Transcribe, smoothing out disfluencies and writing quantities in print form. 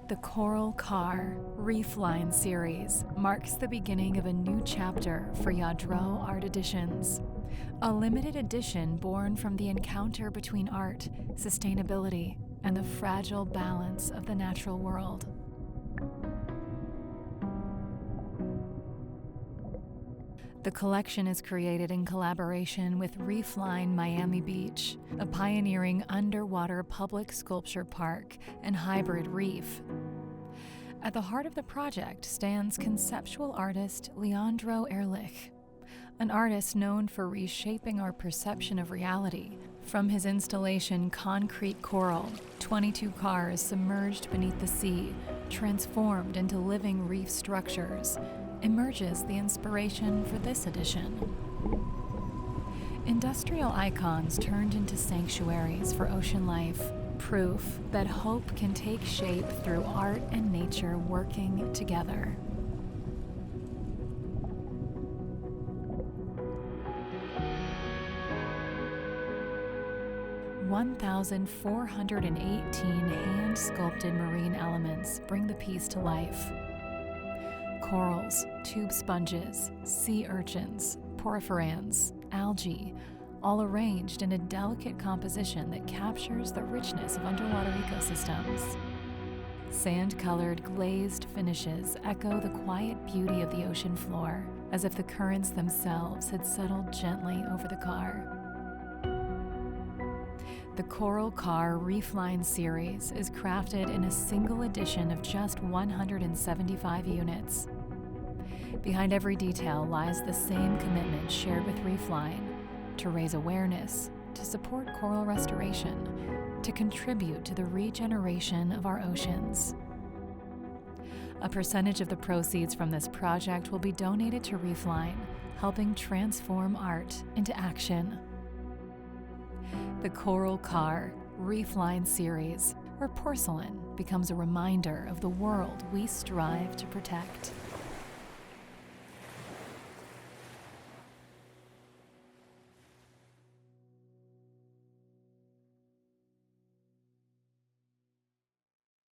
The Coral Car REEFLINE Series marks the beginning of a new chapter for Lladró Art Editions, a limited edition born from the encounter between art, sustainability, and the fragile balance of the natural world. The collection is created in collaboration with REEFLINE Miami Beach, a pioneering underwater public sculpture park and hybrid reef. At the heart of the project stands conceptual artist Leandro Erlich, an artist known for reshaping our perception of reality. From his installation Concrete Coral, 22 cars submerged beneath the sea, transformed into living reef structures, emerges the inspiration for this edition. Industrial icons turned into sanctuaries for ocean life, proof that hope can take shape through art and nature working together. (1,418) hand-sculpted marine elements bring the piece to life. Corals, tube sponges, sea urchins, porphyrins, algae, all arranged in a delicate composition that captures the richness of underwater ecosystems. Sand-colored glazed finishes echo the quiet beauty of the ocean floor, as if the currents themselves had settled gently over the car. The Coral Car REEFLINE Series is crafted in a single edition of just 175 units. Behind every detail lies the same commitment shared with REEFLINE: to raise awareness, to support coral restoration, to contribute to the regeneration of our oceans. A percentage of the proceeds from this project will be donated to REEFLINE, helping transform art into action. The Coral Car REEFLINE Series, where porcelain becomes a reminder of the world we strive to protect.